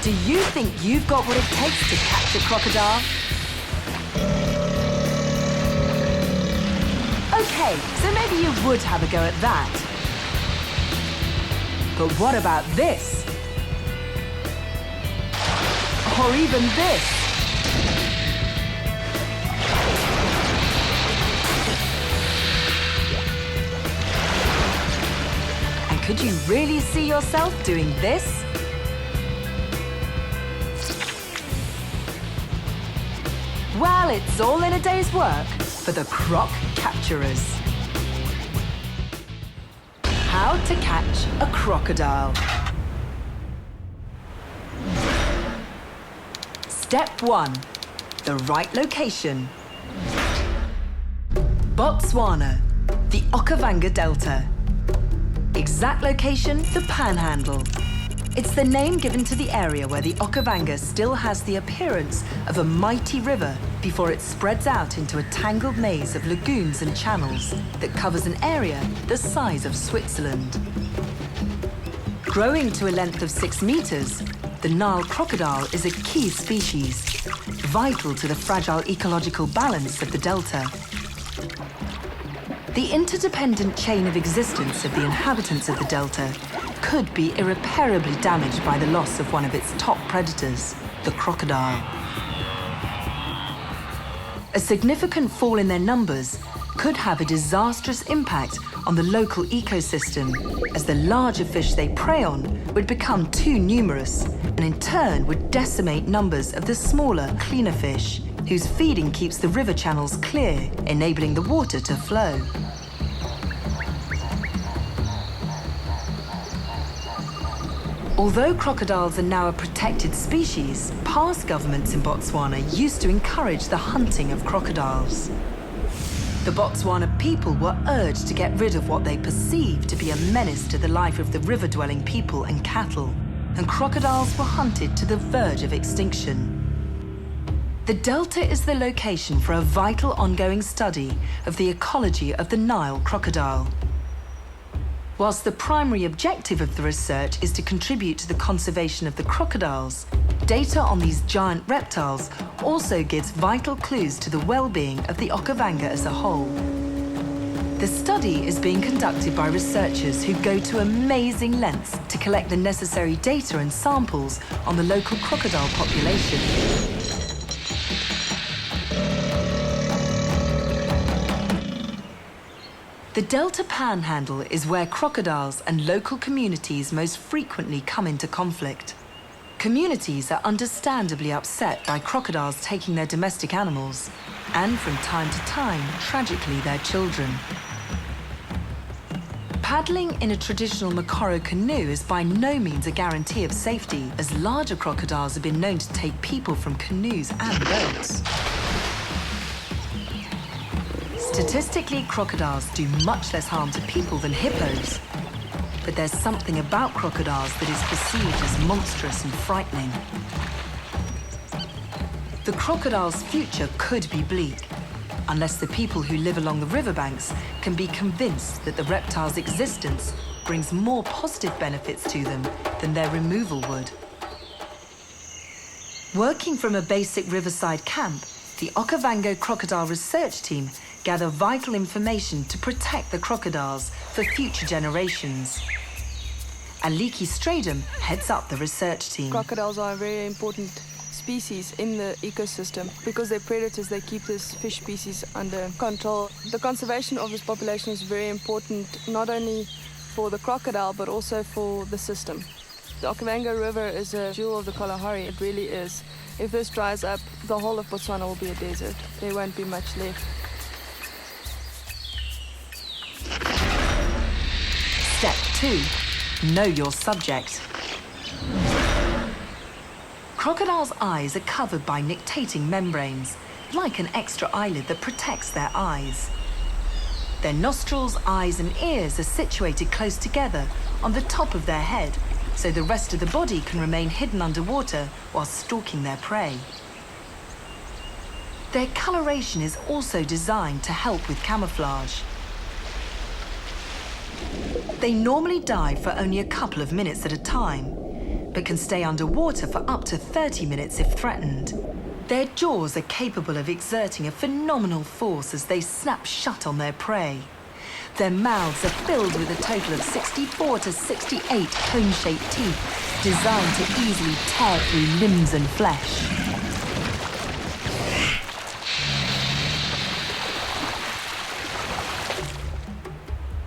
Do you think you've got what it takes to catch a crocodile? Okay, so maybe you would have a go at that. But what about this? Or even this? And could you really see yourself doing this? Well, it's all in a day's work for the croc capturers. How to catch a crocodile. Step 1. The right location. Botswana, the Okavango Delta. Exact location, the Panhandle. It's the name given to the area where the Okavango still has the appearance of a mighty river before it spreads out into a tangled maze of lagoons and channels that covers an area the size of Switzerland. Growing to a length of 6 meters, the Nile crocodile is a key species, vital to the fragile ecological balance of the delta. The interdependent chain of existence of the inhabitants of the delta could be irreparably damaged by the loss of one of its top predators, the crocodile. A significant fall in their numbers could have a disastrous impact on the local ecosystem, as the larger fish they prey on would become too numerous and in turn would decimate numbers of the smaller, cleaner fish, whose feeding keeps the river channels clear, enabling the water to flow. Although crocodiles are now a protected species, past governments in Botswana used to encourage the hunting of crocodiles. The Botswana people were urged to get rid of what they perceived to be a menace to the life of the river-dwelling people and cattle, and crocodiles were hunted to the verge of extinction. The Delta is the location for a vital ongoing study of the ecology of the Nile crocodile. Whilst the primary objective of the research is to contribute to the conservation of the crocodiles, data on these giant reptiles also gives vital clues to the well-being of the Okavango as a whole. The study is being conducted by researchers who go to amazing lengths to collect the necessary data and samples on the local crocodile population. The Delta Panhandle is where crocodiles and local communities most frequently come into conflict. Communities are understandably upset by crocodiles taking their domestic animals, and from time to time, tragically, their children. Paddling in a traditional Makoro canoe is by no means a guarantee of safety, as larger crocodiles have been known to take people from canoes and boats. Statistically, crocodiles do much less harm to people than hippos. But there's something about crocodiles that is perceived as monstrous and frightening. The crocodile's future could be bleak, unless the people who live along the riverbanks can be convinced that the reptile's existence brings more positive benefits to them than their removal would. Working from a basic riverside camp, the Okavango Crocodile Research Team gather vital information to protect the crocodiles for future generations. Aliki Strydom heads up the research team. Crocodiles are a very important species in the ecosystem because they're predators. They keep this fish species under control. The conservation of this population is very important, not only for the crocodile, but also for the system. The Okavango River is a jewel of the Kalahari. It really is. If this dries up, the whole of Botswana will be a desert. There won't be much left. Step 2. Know your subject. Crocodiles' eyes are covered by nictating membranes, like an extra eyelid that protects their eyes. Their nostrils, eyes and ears are situated close together on the top of their head, so the rest of the body can remain hidden underwater while stalking their prey. Their coloration is also designed to help with camouflage. They normally dive for only a couple of minutes at a time, but can stay underwater for up to 30 minutes if threatened. Their jaws are capable of exerting a phenomenal force as they snap shut on their prey. Their mouths are filled with a total of 64 to 68 cone-shaped teeth, designed to easily tear through limbs and flesh.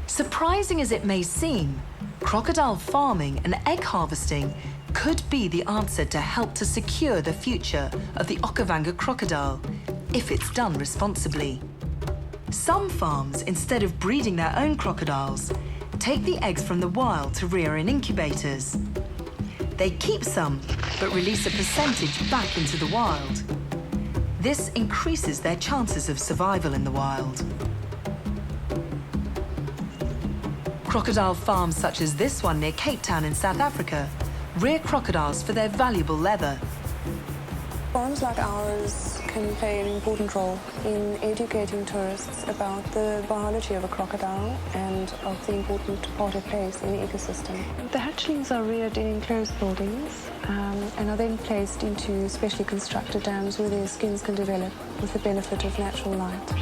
Surprising as it may seem, crocodile farming and egg harvesting could be the answer to help to secure the future of the Okavango crocodile, if it's done responsibly. Some farms, instead of breeding their own crocodiles, take the eggs from the wild to rear in incubators. They keep some, but release a percentage back into the wild. This increases their chances of survival in the wild. Crocodile farms such as this one near Cape Town in South Africa rear crocodiles for their valuable leather. Farms like ours can play an important role in educating tourists about the biology of a crocodile and of the important part it plays in the ecosystem. The hatchlings are reared in enclosed buildings and are then placed into specially constructed dams where their skins can develop with the benefit of natural light.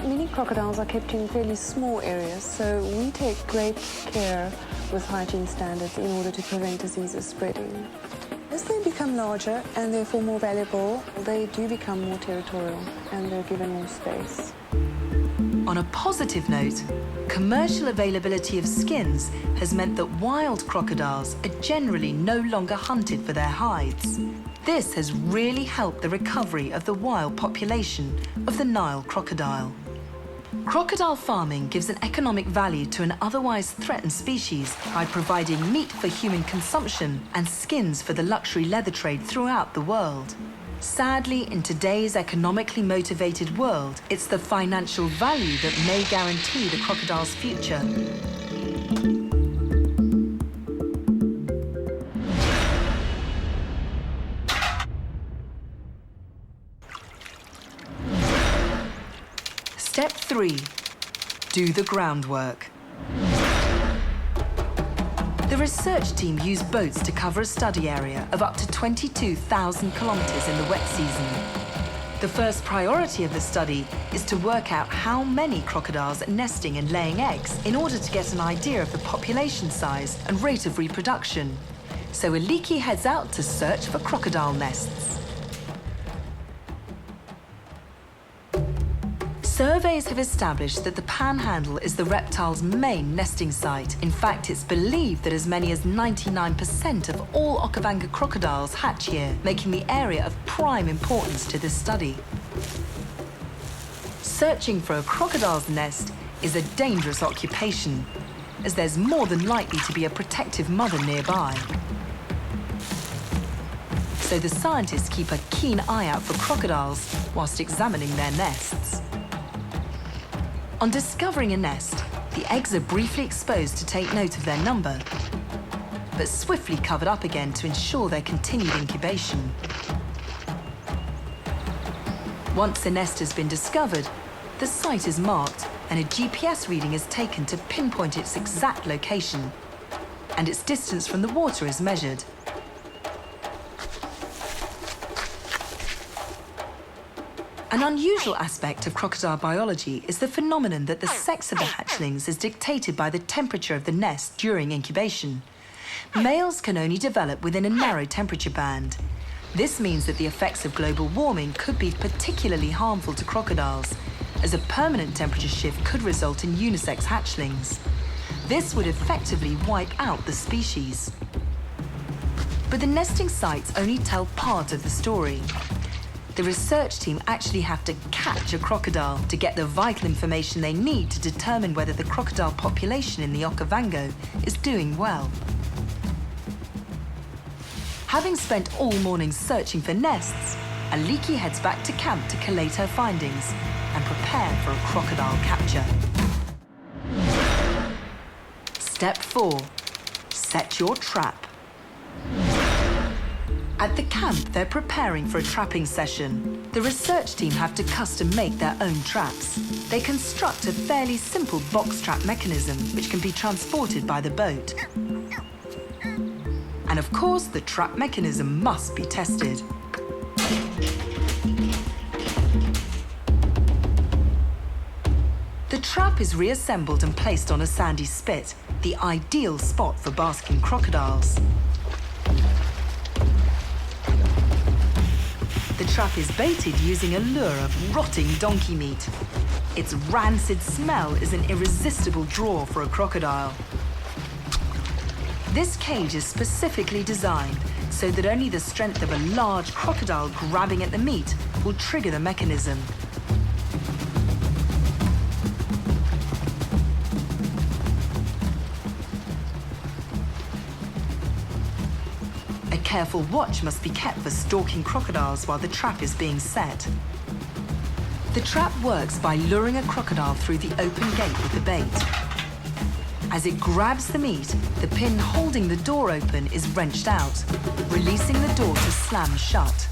Many crocodiles are kept in fairly small areas, so we take great care with hygiene standards in order to prevent diseases spreading. As they become larger and therefore more valuable, they do become more territorial and they're given more space. On a positive note, commercial availability of skins has meant that wild crocodiles are generally no longer hunted for their hides. This has really helped the recovery of the wild population of the Nile crocodile. Crocodile farming gives an economic value to an otherwise threatened species by providing meat for human consumption and skins for the luxury leather trade throughout the world. Sadly, in today's economically motivated world, it's the financial value that may guarantee the crocodile's future. Step 3. Do the groundwork. The research team used boats to cover a study area of up to 22,000 kilometers in the wet season. The first priority of the study is to work out how many crocodiles are nesting and laying eggs in order to get an idea of the population size and rate of reproduction. So Aliki heads out to search for crocodile nests. Surveys have established that the Panhandle is the reptile's main nesting site. In fact, it's believed that as many as 99% of all Okavango crocodiles hatch here, making the area of prime importance to this study. Searching for a crocodile's nest is a dangerous occupation, as there's more than likely to be a protective mother nearby. So the scientists keep a keen eye out for crocodiles whilst examining their nests. On discovering a nest, the eggs are briefly exposed to take note of their number, but swiftly covered up again to ensure their continued incubation. Once the nest has been discovered, the site is marked and a GPS reading is taken to pinpoint its exact location, and its distance from the water is measured. An unusual aspect of crocodile biology is the phenomenon that the sex of the hatchlings is dictated by the temperature of the nest during incubation. Males can only develop within a narrow temperature band. This means that the effects of global warming could be particularly harmful to crocodiles, as a permanent temperature shift could result in unisex hatchlings. This would effectively wipe out the species. But the nesting sites only tell part of the story. The research team actually have to catch a crocodile to get the vital information they need to determine whether the crocodile population in the Okavango is doing well. Having spent all morning searching for nests, Aliki heads back to camp to collate her findings and prepare for a crocodile capture. Step 4. Set your trap. At the camp, they're preparing for a trapping session. The research team have to custom-make their own traps. They construct a fairly simple box trap mechanism which can be transported by the boat. And of course, the trap mechanism must be tested. The trap is reassembled and placed on a sandy spit, the ideal spot for basking crocodiles. The trap is baited using a lure of rotting donkey meat. Its rancid smell is an irresistible draw for a crocodile. This cage is specifically designed so that only the strength of a large crocodile grabbing at the meat will trigger the mechanism. A careful watch must be kept for stalking crocodiles while the trap is being set. The trap works by luring a crocodile through the open gate with the bait. As it grabs the meat, the pin holding the door open is wrenched out, releasing the door to slam shut.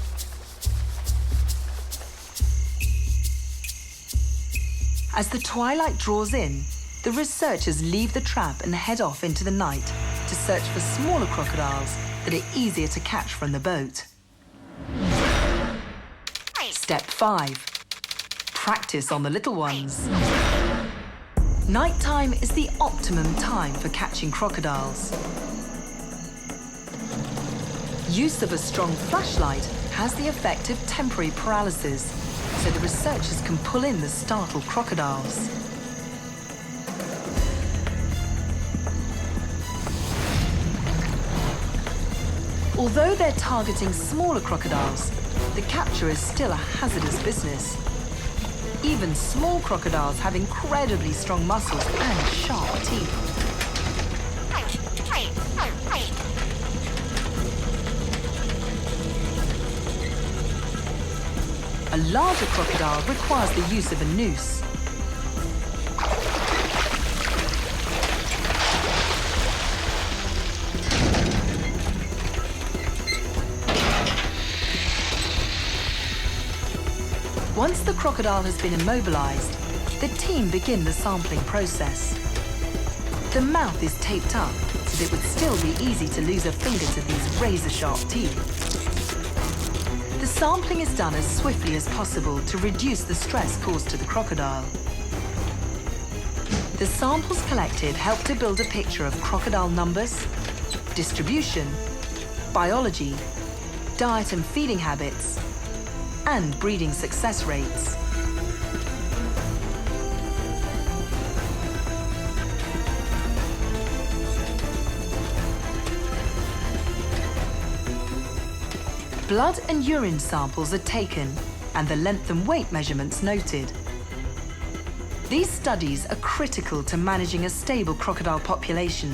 As the twilight draws in, the researchers leave the trap and head off into the night to search for smaller crocodiles that are easier to catch from the boat. Step 5. Practice on the little ones. Nighttime is the optimum time for catching crocodiles. Use of a strong flashlight has the effect of temporary paralysis, so the researchers can pull in the startled crocodiles. Although they're targeting smaller crocodiles, the capture is still a hazardous business. Even small crocodiles have incredibly strong muscles and sharp teeth. A larger crocodile requires the use of a noose. Once the crocodile has been immobilized, the team begin the sampling process. The mouth is taped up so that it would still be easy to lose a finger to these razor-sharp teeth. The sampling is done as swiftly as possible to reduce the stress caused to the crocodile. The samples collected help to build a picture of crocodile numbers, distribution, biology, diet and feeding habits, and breeding success rates. Blood and urine samples are taken and the length and weight measurements noted. These studies are critical to managing a stable crocodile population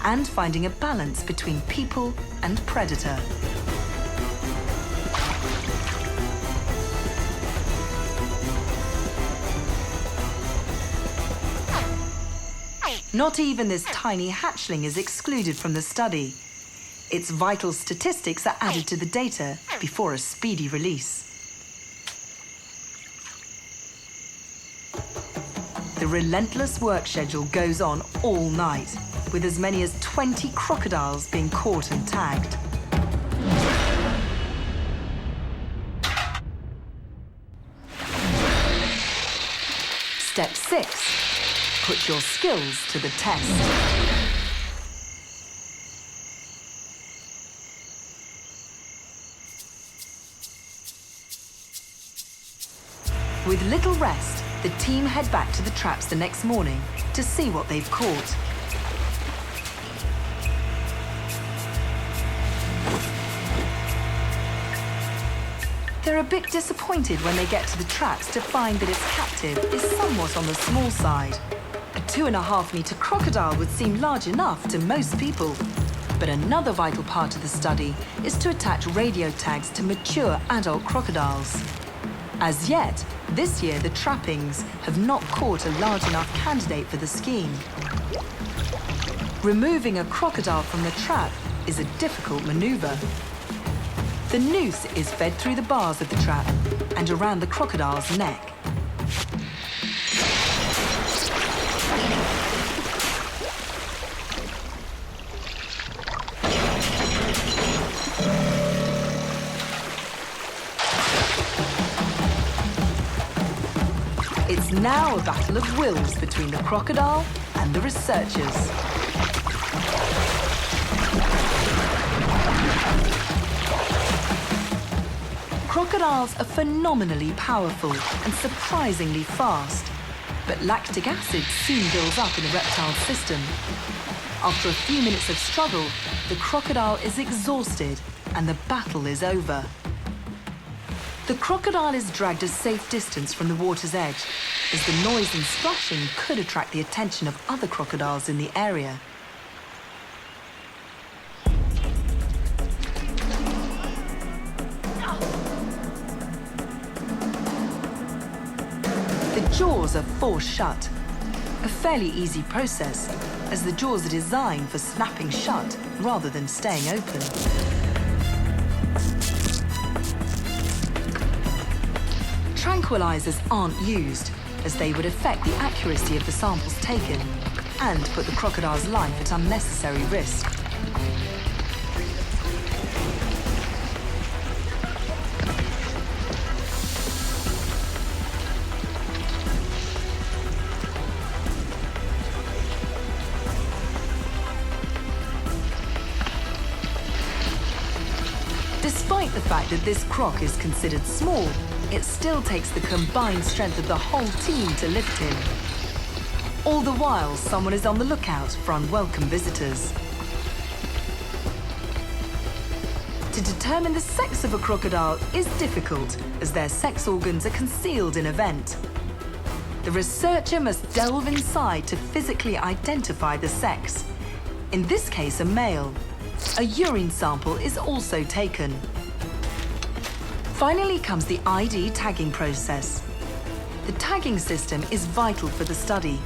and finding a balance between people and predator. Not even this tiny hatchling is excluded from the study. Its vital statistics are added to the data before a speedy release. The relentless work schedule goes on all night, with as many as 20 crocodiles being caught and tagged. Step 6. Put your skills to the test. With little rest, the team head back to the traps the next morning to see what they've caught. They're a bit disappointed when they get to the traps to find that its captive is somewhat on the small side. A 2.5-meter crocodile would seem large enough to most people. But another vital part of the study is to attach radio tags to mature adult crocodiles. As yet, this year the trappings have not caught a large enough candidate for the scheme. Removing a crocodile from the trap is a difficult maneuver. The noose is fed through the bars of the trap and around the crocodile's neck. now a battle of wills between the crocodile and the researchers. Crocodiles are phenomenally powerful and surprisingly fast, but lactic acid soon builds up in the reptile system. After a few minutes of struggle, the crocodile is exhausted and the battle is over. The crocodile is dragged a safe distance from the water's edge, as the noise and splashing could attract the attention of other crocodiles in the area. The jaws are forced shut, a fairly easy process, as the jaws are designed for snapping shut rather than staying open. Tranquilizers aren't used, as they would affect the accuracy of the samples taken and put the crocodile's life at unnecessary risk. Despite the fact that this croc is considered small, it still takes the combined strength of the whole team to lift him. All the while, someone is on the lookout for unwelcome visitors. To determine the sex of a crocodile is difficult, as their sex organs are concealed in a vent. The researcher must delve inside to physically identify the sex. In this case, a male. A urine sample is also taken. Finally comes the ID tagging process. The tagging system is vital for the study,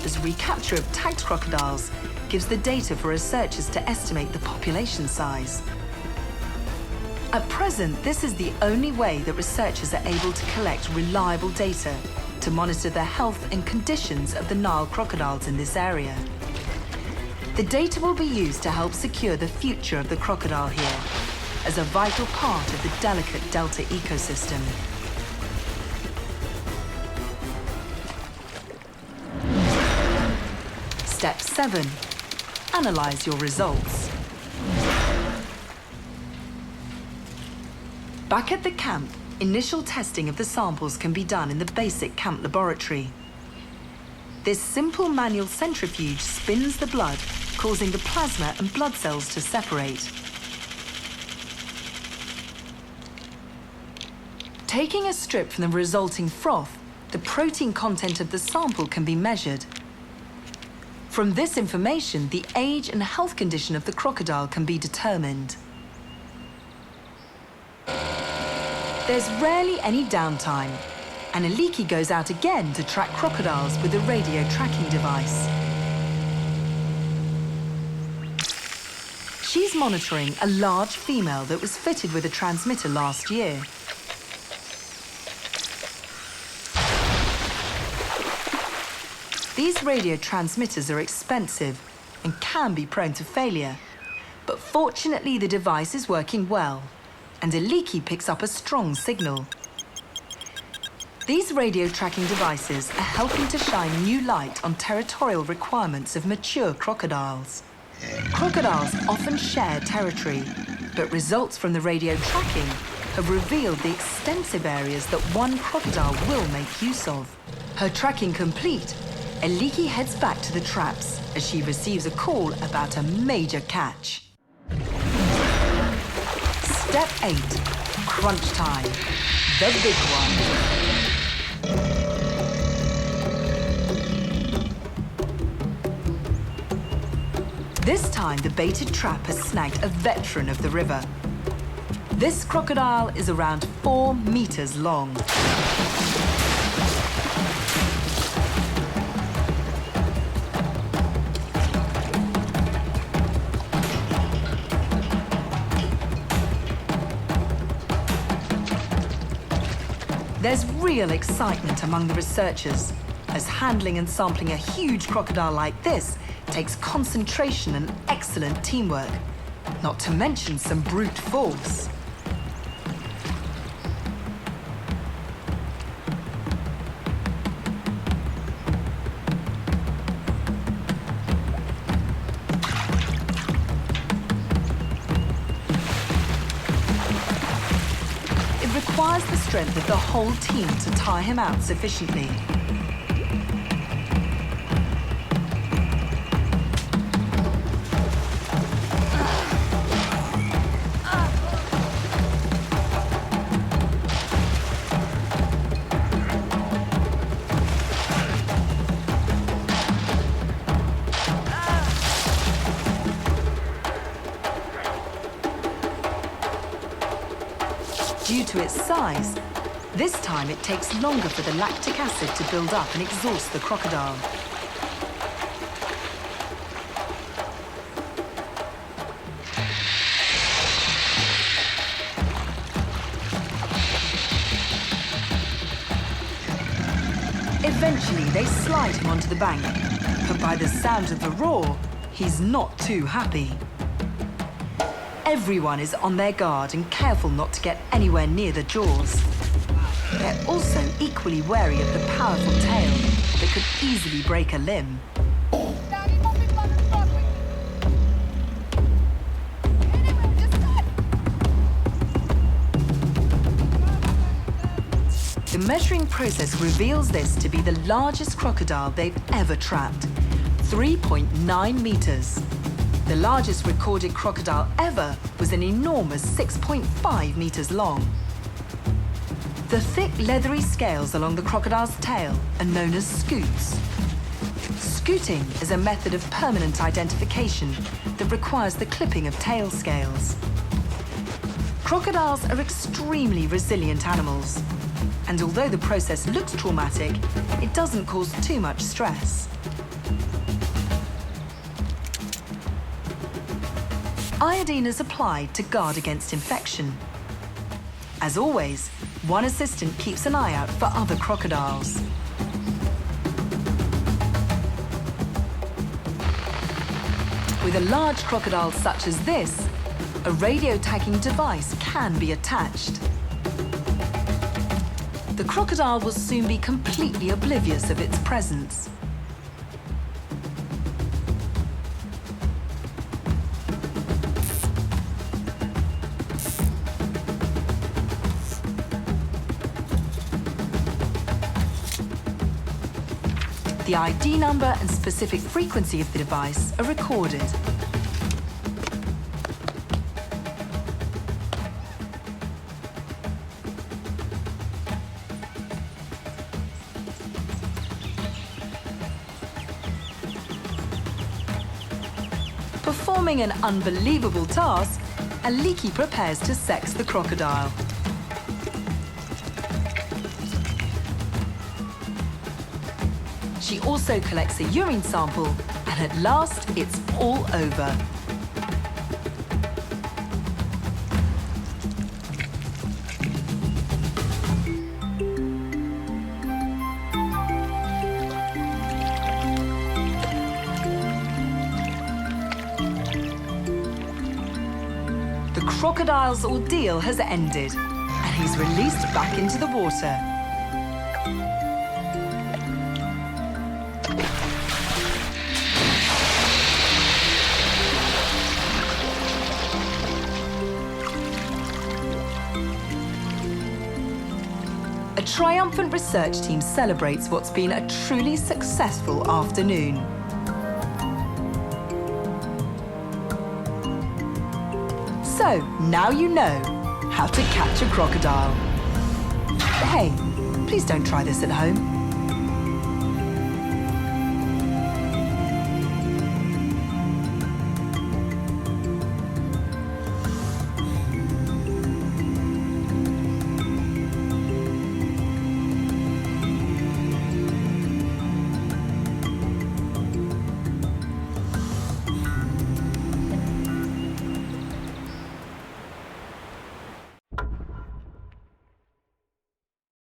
as recapture of tagged crocodiles gives the data for researchers to estimate the population size. At present, this is the only way that researchers are able to collect reliable data to monitor the health and conditions of the Nile crocodiles in this area. The data will be used to help secure the future of the crocodile here, as a vital part of the delicate delta ecosystem. Step 7. Analyze your results. Back at the camp, initial testing of the samples can be done in the basic camp laboratory. This simple manual centrifuge spins the blood, causing the plasma and blood cells to separate. Taking a strip from the resulting froth, the protein content of the sample can be measured. From this information, the age and health condition of the crocodile can be determined. There's rarely any downtime, and Aliki goes out again to track crocodiles with a radio tracking device. She's monitoring a large female that was fitted with a transmitter last year. These radio transmitters are expensive and can be prone to failure, but fortunately the device is working well, and Aliki picks up a strong signal. These radio tracking devices are helping to shine new light on territorial requirements of mature crocodiles. Crocodiles often share territory, but results from the radio tracking have revealed the extensive areas that one crocodile will make use of. Her tracking complete, Aliki heads back to the traps as she receives a call about a major catch. Step 8. Crunch time. The big one. This time, the baited trap has snagged a veteran of the river. This crocodile is around 4 meters long. There's real excitement among the researchers, as handling and sampling a huge crocodile like this takes concentration and excellent teamwork, not to mention some brute force. strength of the whole team to tire him out sufficiently. Due to its size, this time it takes longer for the lactic acid to build up and exhaust the crocodile. Eventually, they slide him onto the bank, but by the sound of the roar, he's not too happy. Everyone is on their guard and careful not to get anywhere near the jaws. They're also equally wary of the powerful tail that could easily break a limb. The measuring process reveals this to be the largest crocodile they've ever trapped, 3.9 meters. The largest recorded crocodile ever was an enormous 6.5 meters long. The thick, leathery scales along the crocodile's tail are known as scutes. Scooting is a method of permanent identification that requires the clipping of tail scales. Crocodiles are extremely resilient animals, and although the process looks traumatic, it doesn't cause too much stress. Iodine is applied to guard against infection. As always, one assistant keeps an eye out for other crocodiles. With a large crocodile such as this, a radio tagging device can be attached. The crocodile will soon be completely oblivious of its presence. The ID number and specific frequency of the device are recorded. Performing an unbelievable task, Aliki prepares to sex the crocodile. She also collects a urine sample, and at last, it's all over. The crocodile's ordeal has ended, and he's released back into the water. A triumphant research team celebrates what's been a truly successful afternoon. So, now you know how to catch a crocodile. Hey, please don't try this at home.